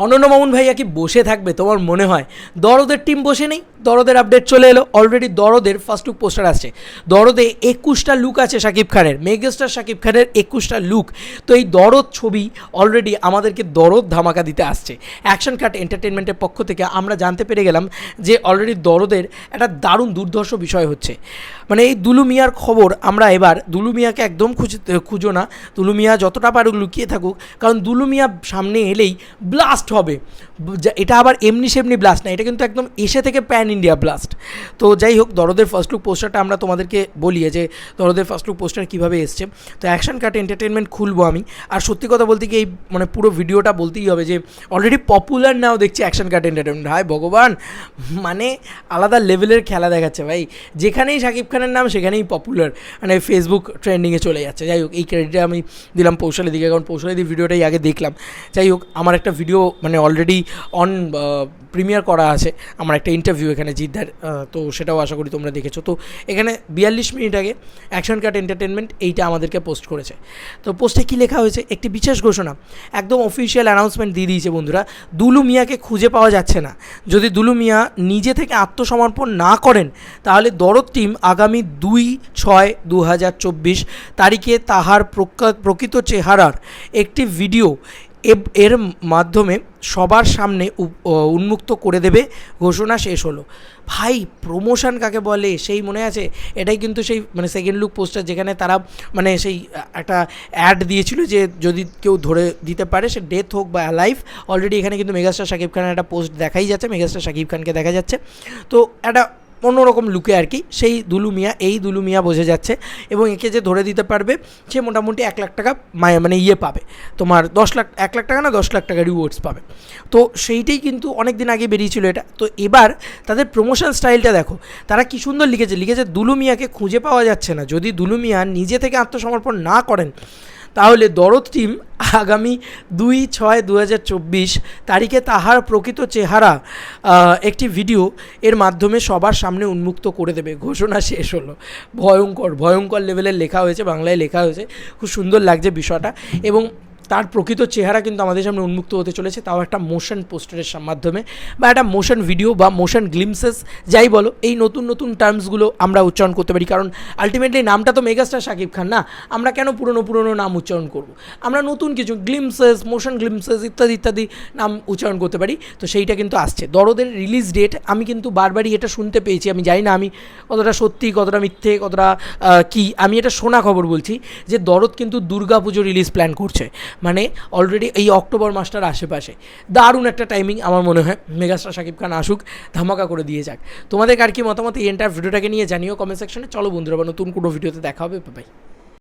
অনন্য মামুন ভাইয়া কি বসে থাকবে তোমার মনে হয়? দরদের টিম বসে নেই, দরদের আপডেট চলে এলো অলরেডি। দরদের ফার্স্ট লুক পোস্টার আসছে, দরদে 21টা লুক আছে শাকিব খানের, মেগাস্টার শাকিব খানের 21টা লুক। তো এই দরদ ছবি অলরেডি আমাদেরকে দরদ ধামাকা দিতে আসছে। অ্যাকশন কাট এন্টারটেনমেন্টের পক্ষ থেকে আমরা জানতে পেরে গেলাম যে অলরেডি দরদের একটা দারুণ দুর্ধর্ষ বিষয় হচ্ছে, মানে এই দুলু মিয়ার খবর। আমরা এবার দুলু মিয়াকে একদম খুঁজো না, দুলু মিয়া যতটা পারুক লুকিয়ে থাকুক, কারণ দুলু মিয়া সামনে এলেই ব্লাস্ট হবে। এটা আবার এমনি সেমনি ব্লাস্ট না, এটা কিন্তু একদম এসে থেকে প্যান ইন্ডিয়া ব্লাস্ট। তো যাই হোক, দরদের ফার্স্ট লুক পোস্টারটা আমরা তোমাদেরকে বলি যে দরদের ফার্স্ট লুক পোস্টার কীভাবে এসছে। তো অ্যাকশন কাট এন্টারটেনমেন্ট খুলবো আমি, আর সত্যি কথা বলতে কি এই মানে পুরো ভিডিওটা বলতেই হবে যে অলরেডি পপুলার নাও দেখছি অ্যাকশন কাট এন্টারটেনমেন্ট। হায় ভগবান, মানে আলাদা লেভেলের খেলা দেখাচ্ছে ভাই। যেখানেই শাকিব খানের নাম সেখানেই পপুলার, মানে ফেসবুক ট্রেন্ডিংয়ে চলে যাচ্ছে। যাই হোক, এই ক্রেডিটটা আমি দিলাম পৌশালী দিকে, কারণ পৌশালী ভিডিওটাই আগে দেখলাম। যাই হোক, আমার একটা ভিডিও মানে অলরেডি অন প্রিমিয়ার করা আছে, আমার একটা ইন্টারভিউ এখানে জিদ্দার, তো সেটাও আশা করি তোমরা দেখেছো। তো এখানে 42 মিনিট আগে অ্যাকশন কাট এন্টারটেনমেন্ট এইটা আমাদেরকে পোস্ট করেছে। তো পোস্টে কী লেখা হয়েছে, একটি বিশেষ ঘোষণা, একদম অফিসিয়াল অ্যানাউন্সমেন্ট দিয়ে দিয়েছে বন্ধুরা। দুলু মিয়াকে খুঁজে পাওয়া যাচ্ছে না। যদি দুলু মিয়া নিজে থেকে আত্মসমর্পণ না করেন তাহলে দরদ টিম আগামী 2/6/2024 তারিখে তাহার প্রকৃত চেহারার একটি ভিডিও এর মাধ্যমে সবার সামনে উন্মুক্ত করে দেবে, ঘোষণা শেষ হলো। ভাই, প্রমোশন কাকে বলে সেই মনে আছে? এটাই কিন্তু সেই মানে সেকেন্ড লুক পোস্টার, যেখানে তারা মানে সেই একটা অ্যাড দিয়েছিল যে যদি কেউ ধরে দিতে পারে সে ডেথ হোক বা লাইফ। অলরেডি এখানে কিন্তু মেগাস্টার শাকিব খানের একটা পোস্ট দেখাই যাচ্ছে, মেগাস্টার শাকিব খানকে দেখা যাচ্ছে। তো একটা অন্যরকম লুকে আর কি সেই দুলু মিয়া, এই দুলু মিয়া বোঝা যাচ্ছে। এবং একে যে ধরে দিতে পারবে সে মোটামুটি 1 লাখ টাকা মানে পাবে, তোমার 1 লাখ টাকা না 10 লাখ টাকা রিওয়ার্ডস পাবে। তো সেইটাই কিন্তু অনেক দিন আগে বেরিয়েছিল এটা। তো এবার তাদের প্রমোশন স্টাইলটা দেখো, তারা কি সুন্দর লিখেছে দুলু মিয়াকে খুঁজে পাওয়া যাচ্ছে না। যদি দুলু মিয়া নিজে থেকে আত্মসমর্পণ না করেন তাহলে দরদ টিম আগামী 2/6/2024 তারিখে তাহার প্রকৃত চেহারা একটি ভিডিও এর মাধ্যমে সবার সামনে উন্মুক্ত করে দেবে, ঘোষণা শেষ হলো। ভয়ঙ্কর লেভেলের লেখা হয়েছে, বাংলায় লেখা হয়েছে, খুব সুন্দর লাগছে বিষয়টা। এবং তার প্রকৃত চেহারা কিন্তু আমাদের সামনে উন্মুক্ত হতে চলেছে, তাও একটা মোশন পোস্টারের মাধ্যমে বা একটা মোশন ভিডিও বা মোশন গ্লিমসেস, যাই বলো। এই নতুন নতুন টার্মসগুলো আমরা উচ্চারণ করতে পারি, কারণ আলটিমেটলি নামটা তো মেগাস্টার শাকিব খান না। আমরা কেন পুরনো নাম উচ্চারণ করব? আমরা নতুন কিছু গ্লিমসেস, মোশন গ্লিমসেস ইত্যাদি নাম উচ্চারণ করতে পারি। তো সেইটা কিন্তু আসছে। দরদের রিলিজ ডেট আমি কিন্তু বারবারই এটা শুনতে পেয়েছি, আমি জানি না আমি কতটা সত্যি কতটা মিথ্যে কতটা কি, আমি এটা শোনা খবর বলছি যে দরদ কিন্তু দুর্গাপুজো রিলিজ প্ল্যান করছে, মানে অলরেডি এই অক্টোবর মাসটার আশেপাশে। দারুণ একটা টাইমিং আমার মনে হয়। মেগাস্টার শাকিব খান আসুক, ধামাকা করে দিয়ে যাক। তোমাদের আর কি মতামত এই এন্টার ভিডিওটাকে নিয়ে জানিও কমেন্ট সেকশনে। চলো বন্ধুরা, নতুন কোনো ভিডিওতে দেখা হবে, বাই।